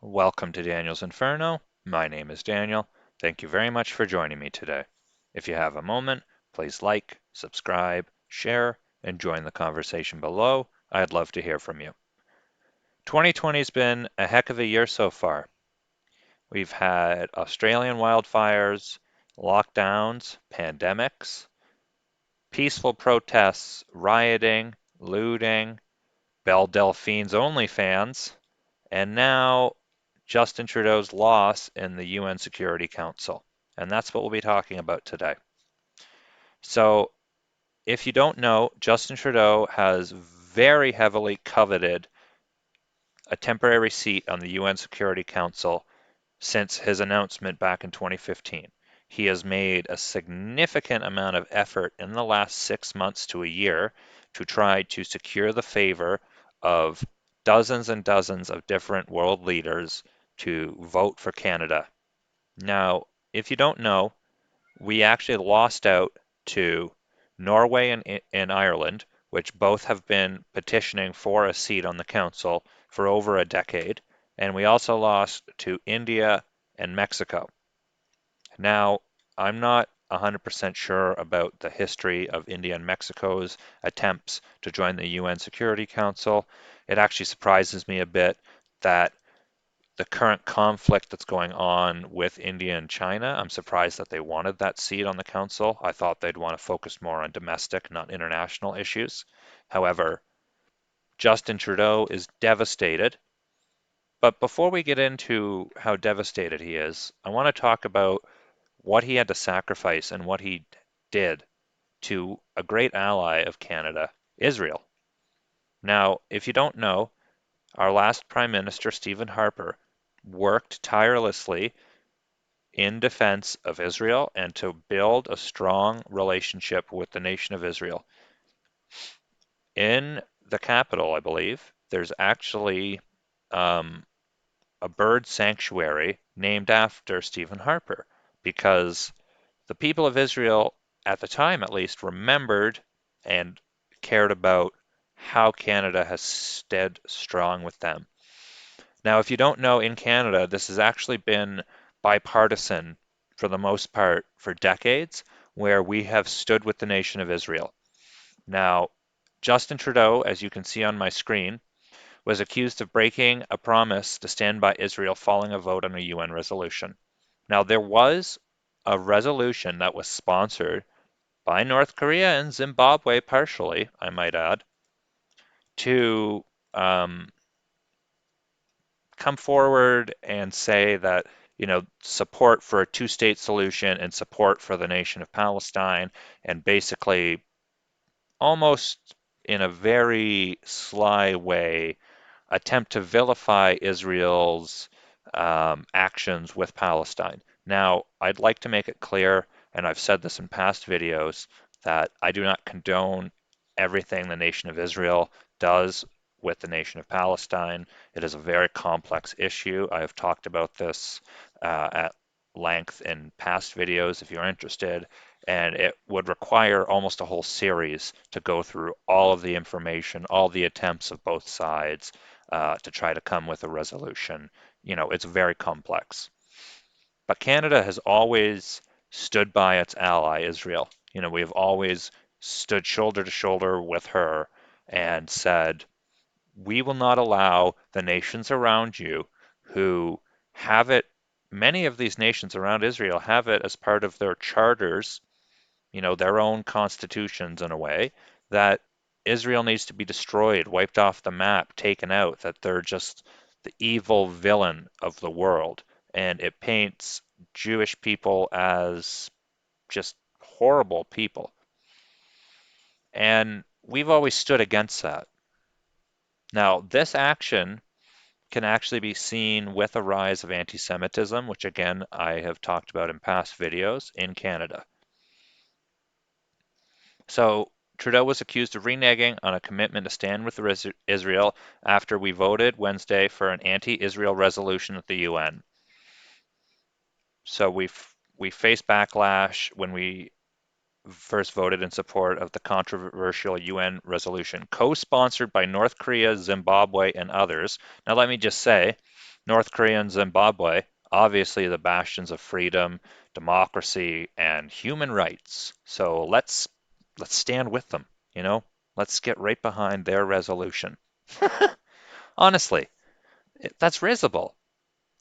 Welcome to Daniel's Inferno. My name is Daniel. Thank you very much for joining me today. If you have a moment, please like, subscribe, share, and join the conversation below. I'd love to hear from you. 2020 has been a heck of a year so far. We've had Australian wildfires, lockdowns, pandemics, peaceful protests, rioting, looting, Belle Delphine's OnlyFans, and now Justin Trudeau's loss in the UN Security Council. And that's what we'll be talking about today. So, if you don't know, Justin Trudeau has very heavily coveted a temporary seat on the UN Security Council since his announcement back in 2015. He has made a significant amount of effort in the last 6 months to a year to try to secure the favor of dozens and dozens of different world leaders to vote for Canada. Now, if you don't know, we actually lost out to Norway and Ireland, which both have been petitioning for a seat on the council for over a decade, and we also lost to India and Mexico. Now, I'm not 100% sure about the history of India and Mexico's attempts to join the UN Security Council. It actually surprises me a bit that the current conflict that's going on with India and China, I'm surprised that they wanted that seat on the council. I thought they'd want to focus more on domestic, not international issues. However, Justin Trudeau is devastated. But before we get into how devastated he is, I want to talk about what he had to sacrifice and what he did to a great ally of Canada, Israel. Now, if you don't know, our last Prime Minister, Stephen Harper, worked tirelessly in defense of Israel and to build a strong relationship with the nation of Israel. In the capital, I believe, there's actually um, a bird sanctuary named after Stephen Harper because the people of Israel, at the time at least, remembered and cared about how Canada has stood strong with them. Now, if you don't know, in Canada, this has actually been bipartisan for the most part for decades, where we have stood with the nation of Israel. Now, Justin Trudeau, as you can see on my screen, was accused of breaking a promise to stand by Israel following a vote on a UN resolution. Now, there was a resolution that was sponsored by North Korea and Zimbabwe, partially, I might add, to come forward and say that, support for a two-state solution and support for the nation of Palestine, and basically almost in a very sly way attempt to vilify Israel's actions with Palestine. Now, I'd like to make it clear, and I've said this in past videos, that I do not condone everything the nation of Israel does with the nation of Palestine. It is a very complex issue. I have talked about this at length in past videos if you're interested, and it would require almost a whole series to go through all of the information, all the attempts of both sides to try to come with a resolution. It's very complex. But Canada has always stood by its ally, Israel. We have always stood shoulder to shoulder with her and said, we will not allow the nations around you who have it, many of these nations around Israel have it as part of their charters, their own constitutions in a way, that Israel needs to be destroyed, wiped off the map, taken out, that they're just the evil villain of the world. And it paints Jewish people as just horrible people. And we've always stood against that. Now, this action can actually be seen with a rise of anti-Semitism, which again, I have talked about in past videos in Canada. So Trudeau was accused of reneging on a commitment to stand with Israel after we voted Wednesday for an anti-Israel resolution at the UN. So we faced backlash when we first voted in support of the controversial UN resolution, co-sponsored by North Korea, Zimbabwe, and others. Now let me just say, North Korea and Zimbabwe, obviously the bastions of freedom, democracy, and human rights. So let's stand with them, you know? Let's get right behind their resolution. Honestly, that's risible.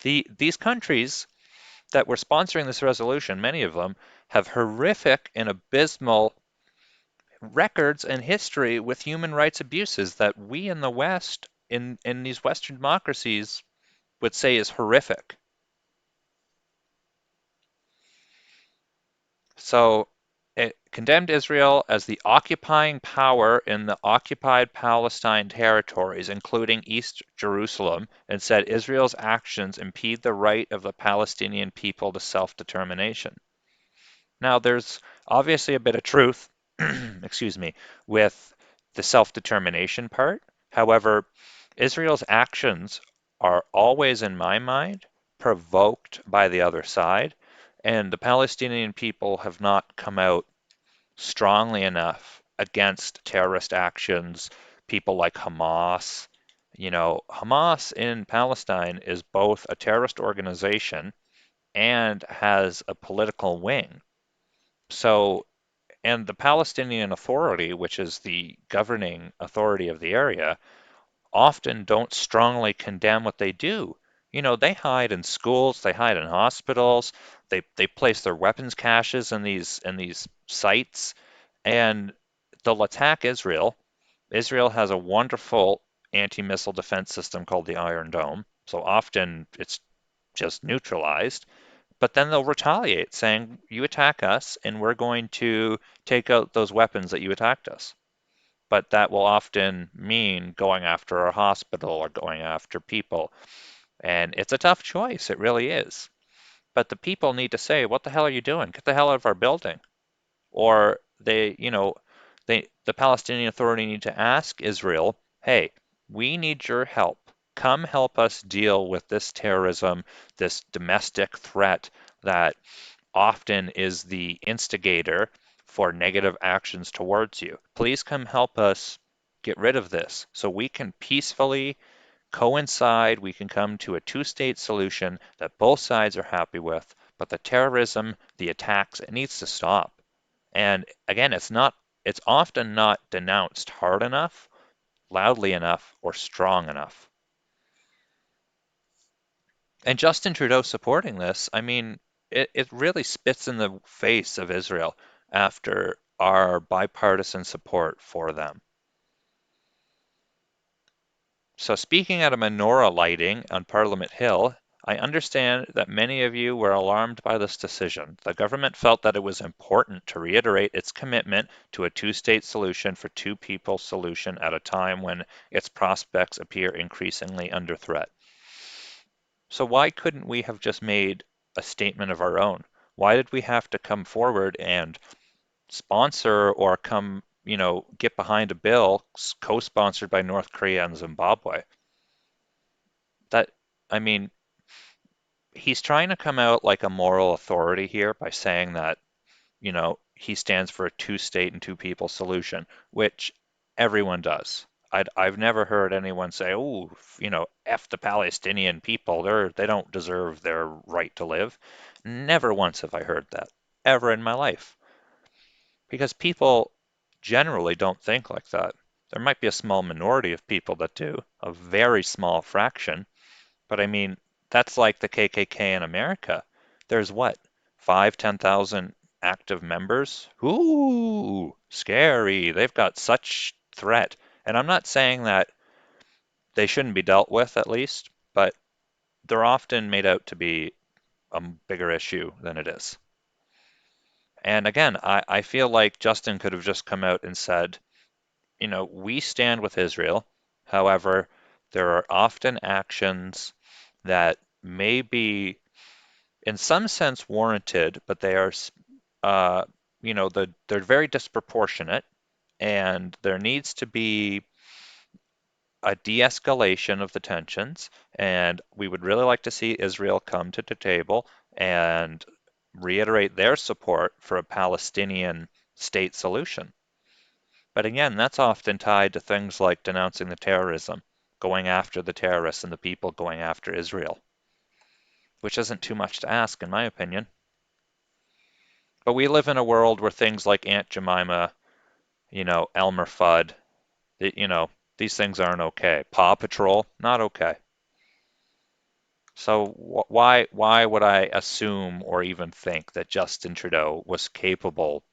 These countries that were sponsoring this resolution, many of them, have horrific and abysmal records and history with human rights abuses that we in the West, in these Western democracies, would say is horrific. So it condemned Israel as the occupying power in the occupied Palestine territories, including East Jerusalem, and said Israel's actions impede the right of the Palestinian people to self-determination. Now, there's obviously a bit of truth, excuse me, with the self-determination part. However, Israel's actions are always, in my mind, provoked by the other side, and the Palestinian people have not come out strongly enough against terrorist actions, people like Hamas. You know, Hamas in Palestine is both a terrorist organization and has a political wing. So, and the Palestinian Authority, which is the governing authority of the area, often don't strongly condemn what they do. You know, they hide in schools, they hide in hospitals, they place their weapons caches in these sites, and they'll attack Israel. Israel has a wonderful anti-missile defense system called the Iron Dome, so often it's just neutralized. But then they'll retaliate, saying, "You attack us, and we're going to take out those weapons that you attacked us." But that will often mean going after a hospital or going after people. And it's a tough choice, it really is. But the people need to say, "What the hell are you doing? Get the hell out of our building." Or the Palestinian Authority need to ask Israel, "Hey, we need your help. Come help us deal with this terrorism, this domestic threat that often is the instigator for negative actions towards you. Please come help us get rid of this so we can peacefully coincide, we can come to a two-state solution that both sides are happy with, but the terrorism, the attacks, it needs to stop." And again, it's often not denounced hard enough, loudly enough, or strong enough. And Justin Trudeau supporting this, I mean, it really spits in the face of Israel after our bipartisan support for them. So speaking at a menorah lighting on Parliament Hill, I understand that many of you were alarmed by this decision. The government felt that it was important to reiterate its commitment to a two-state solution for two-people solution at a time when its prospects appear increasingly under threat. So why couldn't we have just made a statement of our own? Why did we have to come forward and sponsor or come, get behind a bill co-sponsored by North Korea and Zimbabwe? That, I mean, he's trying to come out like a moral authority here by saying that, he stands for a two-state and two-people solution, which everyone does. I've never heard anyone say, "Oh, F the Palestinian people, they don't deserve their right to live." Never once have I heard that, ever in my life. Because people generally don't think like that. There might be a small minority of people that do, a very small fraction, but I mean, that's like the KKK in America. There's what, 5, 10,000 active members? Ooh, scary. They've got such threat. And I'm not saying that they shouldn't be dealt with at least, but they're often made out to be a bigger issue than it is. And again, I feel like Justin could have just come out and said, we stand with Israel. However, there are often actions that may be, in some sense, warranted, but they are, uh, they're very disproportionate, and there needs to be a de-escalation of the tensions. And we would really like to see Israel come to the table and reiterate their support for a Palestinian state solution. But again, that's often tied to things like denouncing the terrorism. going after the terrorists and the people going after Israel, which isn't too much to ask, in my opinion. But we live in a world where things like Aunt Jemima, Elmer Fudd, it, you know, these things aren't okay. Paw Patrol, not okay. So why would I assume or even think that Justin Trudeau was capable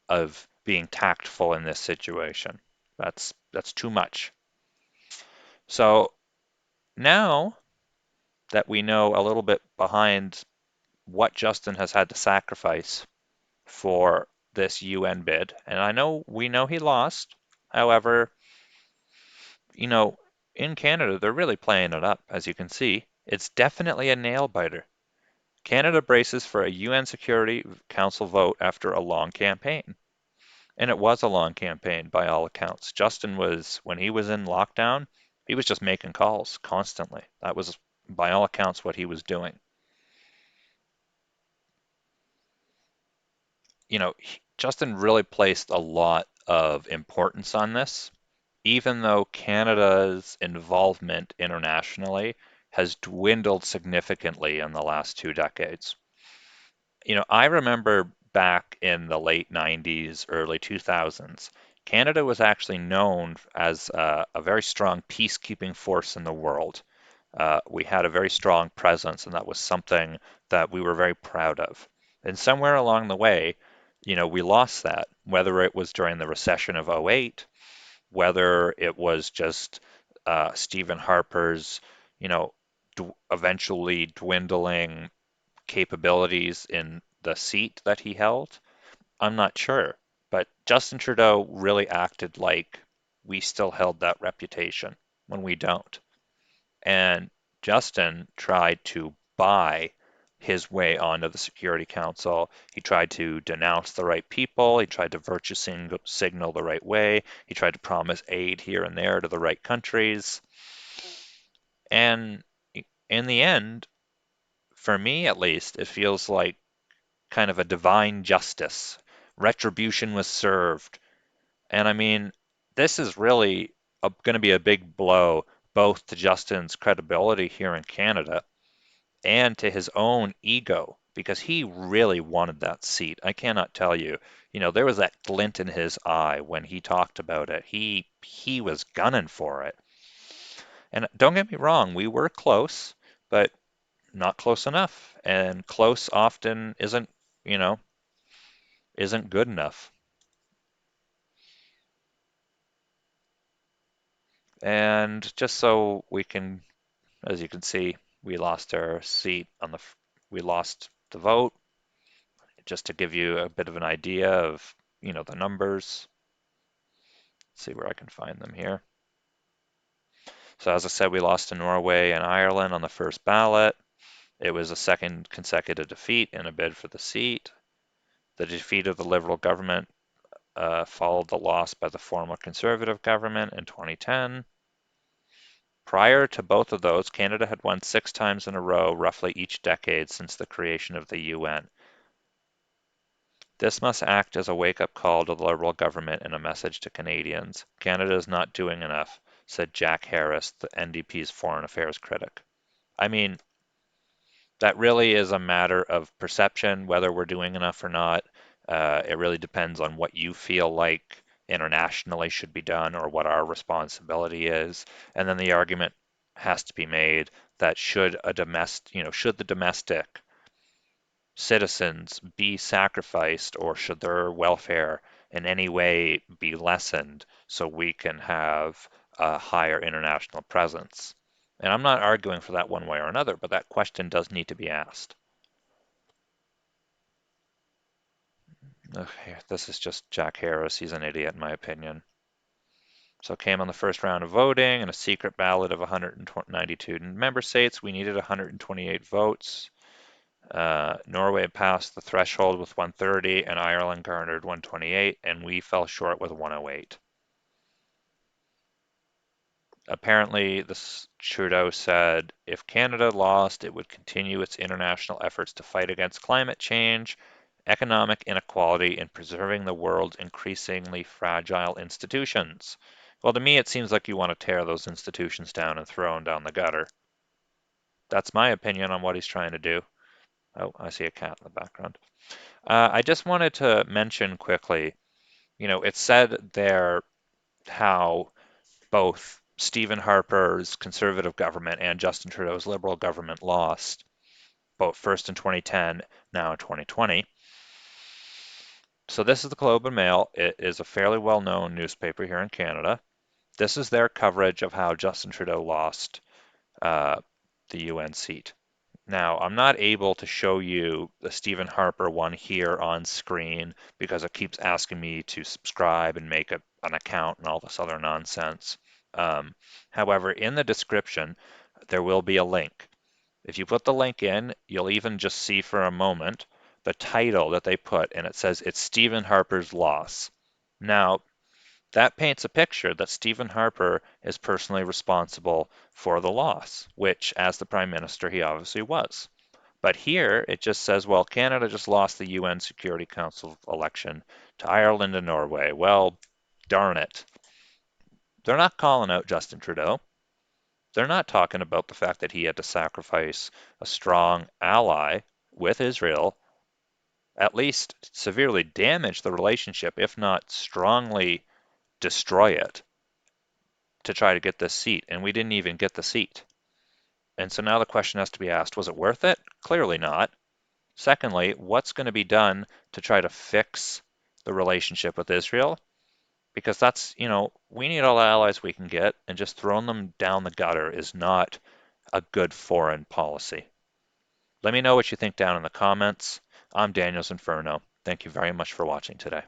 of being tactful in this situation? That's too much. So now that we know a little bit behind what Justin has had to sacrifice for this UN bid, and we know he lost. However, you know, in Canada, they're really playing it up, as you can see. It's definitely a nail biter. Canada braces for a UN Security Council vote after a long campaign. And it was a long campaign by all accounts. When he was in lockdown, he was just making calls constantly. That was, by all accounts, what he was doing. Justin really placed a lot of importance on this, even though Canada's involvement internationally has dwindled significantly in the last 2 decades. I remember back in the late 90s, early 2000s, Canada was actually known as a very strong peacekeeping force in the world. We had a very strong presence, and that was something that we were very proud of. And somewhere along the way, we lost that, whether it was during the recession of '08, whether it was just Stephen Harper's, you know, eventually dwindling capabilities in the seat that he held. I'm not sure. But Justin Trudeau really acted like we still held that reputation when we don't. And Justin tried to buy his way onto the Security Council. He tried to denounce the right people. He tried to virtue signal the right way. He tried to promise aid here and there to the right countries. And in the end, for me at least, it feels like kind of a divine justice. Retribution was served. And I mean, this is really going to be a big blow both to Justin's credibility here in Canada and to his own ego because he really wanted that seat. I cannot tell you. There was that glint in his eye when he talked about it. He was gunning for it. And don't get me wrong, we were close, but not close enough. And close often you know, isn't good enough. And just so we can, as you can see, we lost our seat we lost the vote, just to give you a bit of an idea of, the numbers. Let's see where I can find them here. So as I said, we lost to Norway and Ireland on the first ballot. It was a second consecutive defeat in a bid for the seat. The defeat of the Liberal government followed the loss by the former Conservative government in 2010. Prior to both of those, Canada had won 6 times in a row, roughly each decade since the creation of the UN. This must act as a wake-up call to the Liberal government and a message to Canadians. Canada is not doing enough, said Jack Harris, the NDP's foreign affairs critic. I mean, that really is a matter of perception, whether we're doing enough or not. It really depends on what you feel like internationally should be done or what our responsibility is. And then the argument has to be made that should the domestic citizens be sacrificed or should their welfare in any way be lessened so we can have a higher international presence? And I'm not arguing for that one way or another, but that question does need to be asked. Okay, this is just Jack Harris. He's an idiot, in my opinion. So it came on the first round of voting and a secret ballot of 192 member states. We needed 128 votes. Norway passed the threshold with 130, and Ireland garnered 128, and we fell short with 108. Apparently, Trudeau said if Canada lost, it would continue its international efforts to fight against climate change, economic inequality, and preserving the world's increasingly fragile institutions. Well, to me, it seems like you want to tear those institutions down and throw them down the gutter. That's my opinion on what he's trying to do. Oh, I see a cat in the background. I just wanted to mention quickly, it said there how both Stephen Harper's conservative government and Justin Trudeau's liberal government lost, both first in 2010, now in 2020. So this is the Globe and Mail. It is a fairly well-known newspaper here in Canada. This is their coverage of how Justin Trudeau lost uh, the UN seat. Now, I'm not able to show you the Stephen Harper one here on screen because it keeps asking me to subscribe and make an account and all this other nonsense. However, in the description, there will be a link. If you put the link in, you'll even just see for a moment the title that they put, and it says it's Stephen Harper's loss. Now, that paints a picture that Stephen Harper is personally responsible for the loss, which, as the Prime Minister, he obviously was. But here it just says, well, Canada just lost the UN Security Council election to Ireland and Norway. Well, darn it. They're not calling out Justin Trudeau. They're not talking about the fact that he had to sacrifice a strong ally with Israel, at least severely damage the relationship, if not strongly destroy it, to try to get this seat. And we didn't even get the seat. And so now the question has to be asked, was it worth it? Clearly not. Secondly, what's going to be done to try to fix the relationship with Israel? Because that's, we need all the allies we can get, and just throwing them down the gutter is not a good foreign policy. Let me know what you think down in the comments. I'm Daniel's Inferno. Thank you very much for watching today.